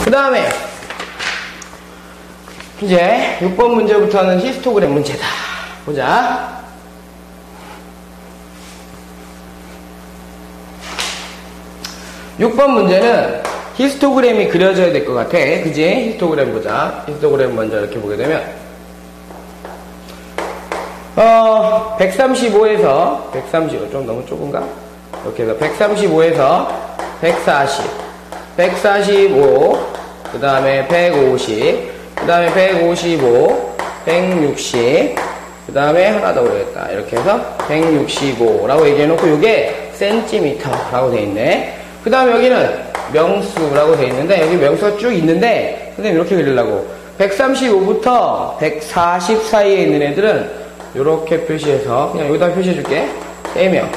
그 다음에 이제 6번 문제부터는 히스토그램 문제다. 보자. (6번) 문제는 히스토그램이 그려져야 될 것 같아. 그지? 히스토그램 보자. 히스토그램 먼저 이렇게 보게 되면 135에서 135 좀 너무 좁은가? 이렇게 해서 135에서 140 145 그 다음에 150 그 다음에 155 160 그 다음에 하나 더 그려야겠다. 이렇게 해서 165라고 얘기해놓고 요게 센티미터라고 돼 있네. 그 다음에 여기는 명수라고 돼 있는데 여기 명수가 쭉 있는데 선생님 이렇게 그리려고 135부터 140 사이에 있는 애들은 이렇게 표시해서 그냥 여기다 표시해줄게. 3명.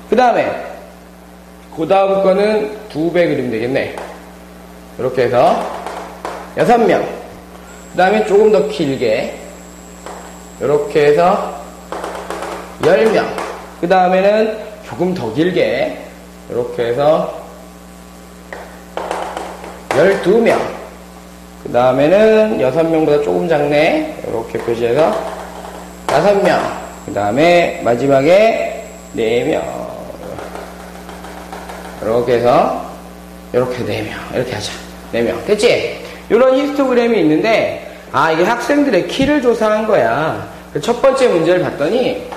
그 다음에 그 다음 거는 2배 그리면 되겠네. 이렇게 해서 6명. 그 다음에 조금 더 길게 이렇게 해서 10명. 그 다음에는 조금 더 길게 이렇게 해서 12명. 그 다음에는 6명보다 조금 작네. 이렇게 표시해서 5명. 그 다음에 마지막에 4명. 이렇게 해서 이렇게 4명. 이렇게 하자. 4명. 됐지? 이런 히스토그램이 있는데 이게 학생들의 키를 조사한 거야. 첫 번째 문제를 봤더니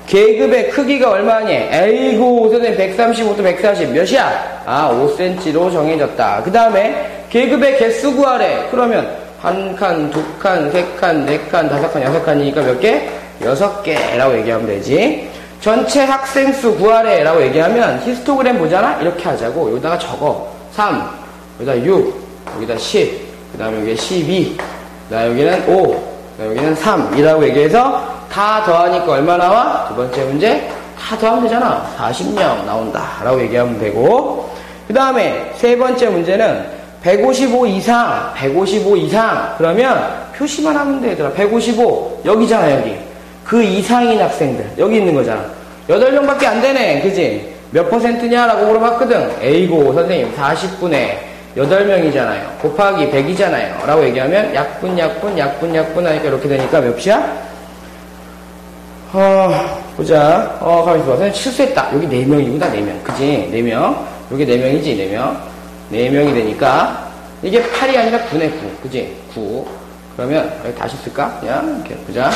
계급의 크기가 얼마니? 에이구 선생님 135도 140 몇이야? 5cm로 정해졌다. 그 다음에 계급의 개수 구하래. 그러면 1칸, 2칸, 3칸, 4칸, 5칸, 6칸이니까 몇 개? 6개라고 얘기하면 되지. 전체 학생 수 구하래 라고 얘기하면 히스토그램 보잖아? 이렇게 하자고. 여기다가 적어. 3, 여기다 6, 여기다 10, 그 다음에 여기 12, 그 다음에 여기는 5, 그 다음에 여기는 3이라고 얘기해서 다 더하니까 얼마 나와? 두 번째 문제 다 더하면 되잖아. 40명 나온다 라고 얘기하면 되고, 그 다음에 세 번째 문제는 155 이상 그러면 표시만 하면 돼 얘들아. 155 여기잖아. 여기 그 이상인 학생들 여기 있는 거잖아. 8명밖에 안 되네. 그지? 몇 퍼센트냐 라고 물어봤거든. 에이고 선생님 40분에 8명이잖아요. 곱하기 100이잖아요. 라고 얘기하면 약분 하니까 이렇게 되니까 몇이야? 보자. 가만히 있어봐. 선생님 실수했다. 여기 4명이구나. 4명. 그지? 4명. 여기 4명이지. 4명. 4명이 되니까 이게 8이 아니라 9네. 9. 그지? 9. 그러면 여기 다시 쓸까? 그냥 이렇게 보자.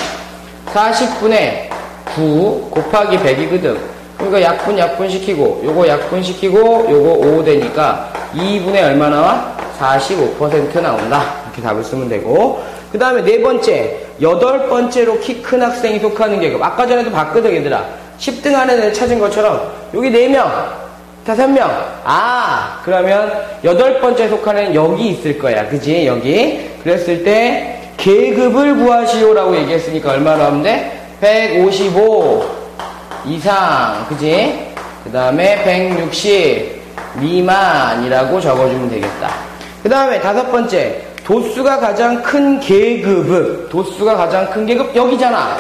40분의 9 곱하기 100이거든. 그러니까 약분 시키고 요거 약분 시키고 요거 5 되니까 2분의 얼마 나와? 45% 나온다. 이렇게 답을 쓰면 되고, 그 다음에 네 번째 8번째로 키 큰 학생이 속하는 계급. 아까 전에도 봤거든 얘들아. 10등 하는 애를 찾은 것처럼 여기 4명 5명. 그러면 8번째 속하는 애는 여기 있을 거야. 그지? 여기. 그랬을 때 계급을 구하시오라고 얘기했으니까 얼마나 하면 돼? 155 이상. 그지? 그 다음에 160 미만이라고 적어주면 되겠다. 그 다음에 5번째 도수가 가장 큰 계급은, 도수가 가장 큰 계급 여기잖아.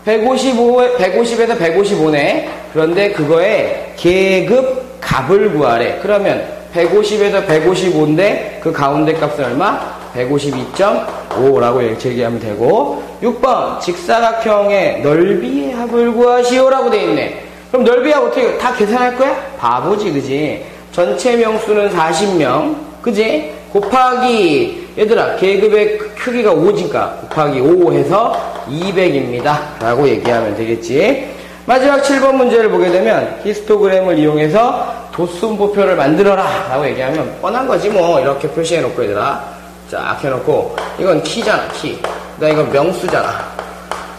150에서 155네. 그런데 그거에 계급 값을 구하래. 그러면 150에서 155인데 그 가운데 값은 얼마? 152.5라고 얘기하면 되고, 6번 직사각형의 넓이의 합을 구하시오라고 돼 있네. 그럼 넓이의 합 어떻게 다 계산할 거야? 바보지. 그지? 전체 명수는 40명 그지? 곱하기 얘들아 계급의 크기가 5니까 곱하기 5 해서 200입니다 라고 얘기하면 되겠지. 마지막 7번 문제를 보게 되면 히스토그램을 이용해서 도수분포표를 만들어라 라고 얘기하면 뻔한 거지 뭐. 이렇게 표시해 놓고 얘들아 쫙 해놓고 이건 키잖아. 키. 그다음 이건 명수잖아.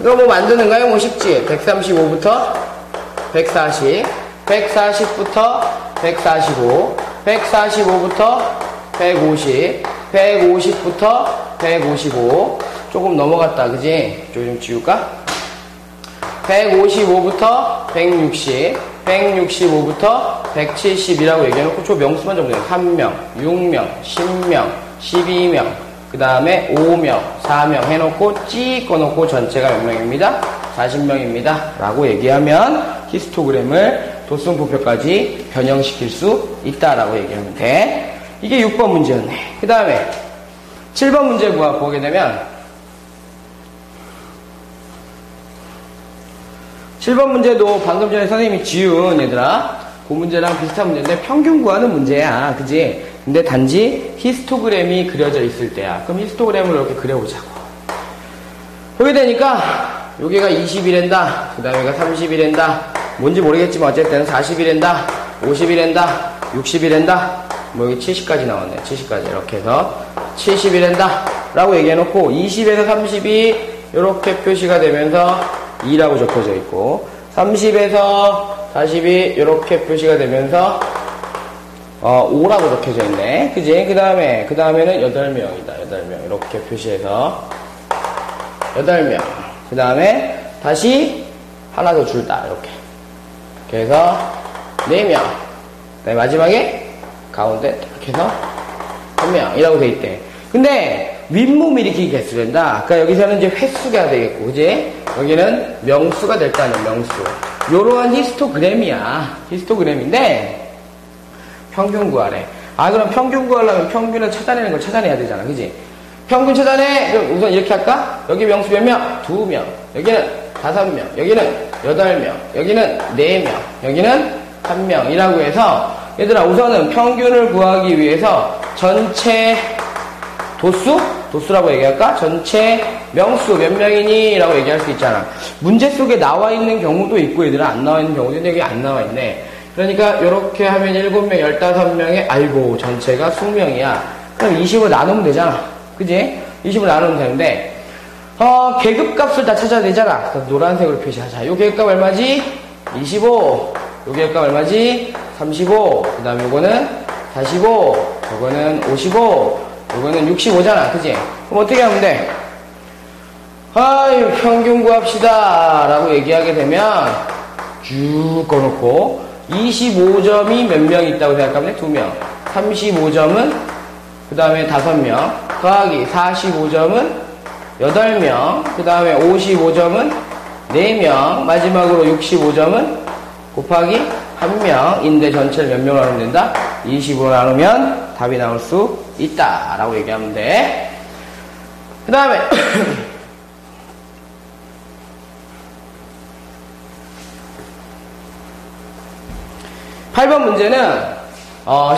이거 뭐 만드는 거야? 뭐 쉽지. 135부터 140 140부터 145 145부터 150 150부터 155 조금 넘어갔다. 그지? 좀 지울까? 155부터 160 165부터 170이라고 얘기해놓고 저 명수만 적어요. 3명 6명 10명 12명 그 다음에 5명 4명 해놓고 찍어놓고 전체가 몇 명입니다? 40명입니다 라고 얘기하면 히스토그램을 도수분포표까지 변형시킬 수 있다라고 얘기하면 돼. 이게 6번 문제였네. 그 다음에 7번 문제 보게 되면 7번 문제도 방금 전에 선생님이 지운 얘들아 그 문제랑 비슷한 문제인데 평균 구하는 문제야. 그지? 근데 단지 히스토그램이 그려져 있을 때야. 그럼 히스토그램을 이렇게 그려보자고. 보게 되니까 여기가 20이랜다. 그 다음에 여기가 30이랜다. 뭔지 모르겠지만 어쨌든 40이랜다. 50이랜다. 60이랜다. 뭐 여기 70까지 나왔네. 70까지 이렇게 해서 70이랜다 라고 얘기해놓고 20에서 30이 이렇게 표시가 되면서 2라고 적혀져 있고 30에서 40이 이렇게 표시가 되면서 5라고 적혀져 있네. 그지? 그 다음에는 8명이다. 8명. 이렇게 표시해서 8명. 그 다음에 다시 하나 더 줄다. 이렇게. 그래서 4명. 그 다음에 마지막에 가운데 이렇게 해서 1명이라고 돼 있대. 근데 윗몸 일으키기 개수 된다. 그러니까 여기서는 이제 횟수가 되겠고, 그지? 여기는 명수가 될 거 아니야, 명수. 요러한 히스토그램이야. 히스토그램인데, 평균 구하래. 그럼 평균 구하려면 평균을 찾아내는 걸 찾아내야 되잖아, 그지? 평균 찾아내! 그럼 우선 이렇게 할까? 여기 명수 몇 명? 2명. 여기는 5명. 여기는 8명. 여기는 4명. 여기는 1명이라고 해서, 얘들아, 우선은 평균을 구하기 위해서 전체 도수라고 얘기할까? 전체 명수 몇 명이니? 라고 얘기할 수 있잖아. 문제 속에 나와 있는 경우도 있고, 얘들아, 안 나와 있는 경우도 있는데, 여기 안 나와 있네. 그러니까, 이렇게 하면 7명, 15명에, 아이고, 전체가 20명이야. 그럼 20으로 나누면 되잖아. 그지? 20으로 나누면 되는데, 계급값을 다 찾아야 되잖아. 그래서 노란색으로 표시하자. 요 계급값 얼마지? 25. 요 계급값 얼마지? 35. 그 다음에 요거는 45. 요거는 55. 요거는 65잖아. 그지? 그럼 어떻게 하면 돼? 평균 구합시다. 라고 얘기하게 되면, 쭉 꺼놓고, 25점이 몇 명 있다고 생각하면 돼? 2명. 35점은, 그 다음에 5명. 더하기 45점은 8명. 그 다음에 55점은 4명. 마지막으로 65점은 곱하기 1명인데 전체를 몇 명으로 나누면 된다? 20으로 나누면 답이 나올 수 있다. 라고 얘기하면 돼. 그 다음에, 8번 문제는,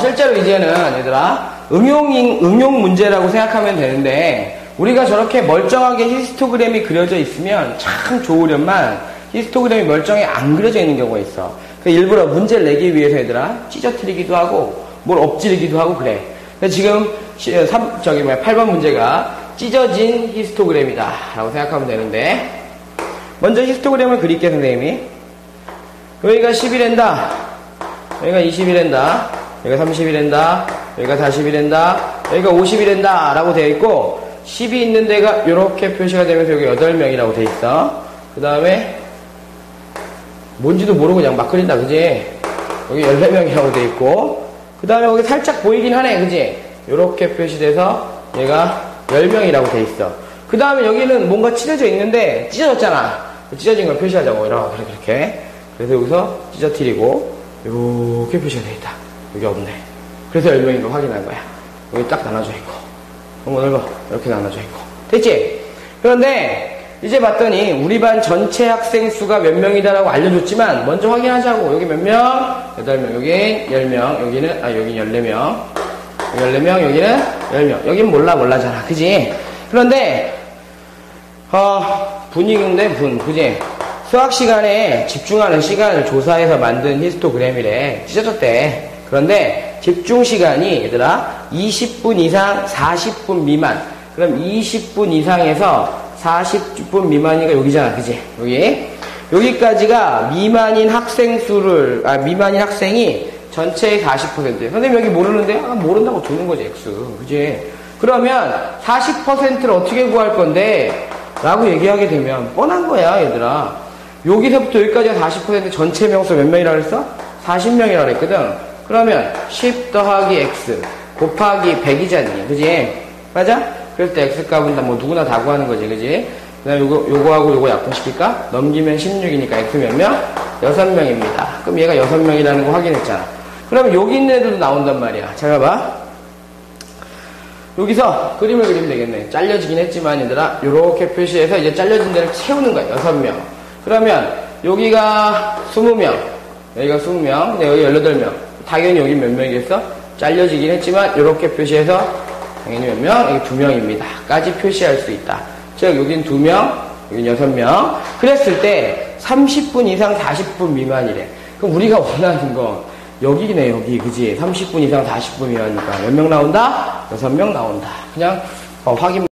실제로 이제는 얘들아, 응용 문제라고 생각하면 되는데, 우리가 저렇게 멀쩡하게 히스토그램이 그려져 있으면 참 좋으련만, 히스토그램이 멀쩡히 안 그려져 있는 경우가 있어. 일부러 문제를 내기 위해서 얘들아, 찢어뜨리기도 하고, 뭘 엎지르기도 하고 그래. 지금, 8번 문제가 찢어진 히스토그램이다. 라고 생각하면 되는데, 먼저 히스토그램을 그릴게, 선생님이. 여기가 10이랜다. 여기가 20이랜다. 여기가 30이랜다. 여기가 40이랜다. 여기가 50이랜다. 라고 되어 있고, 10이 있는 데가 이렇게 표시가 되면서 여기 8명이라고 되어 있어. 그 다음에, 뭔지도 모르고 그냥 막 그린다, 그지? 여기 14명이라고 되어 있고, 그 다음에 여기 살짝 보이긴 하네, 그지? 이렇게 표시돼서 얘가 10명이라고 되어 있어. 그 다음에 여기는 뭔가 찢어져 있는데, 찢어졌잖아. 찢어진 걸 표시하자고, 이렇게. 그래서 여기서 찢어뜨리고, 이렇게 표시가 되어 있다. 여기 없네. 그래서 10명인 걸 확인한 거야. 여기 딱 나눠져 있고. 너무 넓어. 이렇게 나눠져 있고. 됐지? 그런데, 이제 봤더니, 우리 반 전체 학생 수가 몇 명이다라고 알려줬지만, 먼저 확인하자고. 여기 몇 명? 8명. 여긴 10명. 여기는, 여긴 14명. 14명. 여기는 10명. 여긴 몰라잖아. 그지? 그런데, 분위기인데, 그지? 수학 시간에 집중하는 시간을 조사해서 만든 히스토그램이래. 찢어졌대. 그런데 집중 시간이 얘들아 20분 이상 40분 미만. 그럼 20분 이상에서 40분 미만이가 여기잖아. 그지? 여기까지가 미만인 학생이 전체의 40%. 선생님 여기 모르는데? 모른다고 두는 거지, X. 그지? 그러면 40%를 어떻게 구할 건데? 라고 얘기하게 되면 뻔한 거야, 얘들아. 여기서부터 여기까지가 40% 전체 명수 몇 명이라고 했어? 40명이라고 했거든. 그러면 10 더하기 x 곱하기 100이잖니. 그지? 맞아? 그럴 때 x 값은 다 누구나 다 구하는 거지. 그지? 그 다음에 요거하고 요거 약분시킬까? 넘기면 16이니까 x 몇 명? 6명입니다. 그럼 얘가 6명이라는 거 확인했잖아. 그러면 여기 있는 애들도 나온단 말이야. 잘 봐봐. 여기서 그림을 그리면 되겠네. 잘려지긴 했지만 얘들아 요렇게 표시해서 이제 잘려진 데를 채우는 거야. 6명. 그러면 여기가 20명, 여기가 20명, 근데 여기 18명. 당연히 여기 몇 명이겠어? 잘려지긴 했지만 요렇게 표시해서 당연히 몇 명? 여기 2명입니다. 까지 표시할 수 있다. 즉 여긴 2명, 여긴 6명. 그랬을 때 30분 이상 40분 미만이래. 그럼 우리가 원하는 건 여기네, 여기. 그지? 30분 이상 40분 미만이니까 몇 명 나온다? 6명 나온다. 그냥 확인.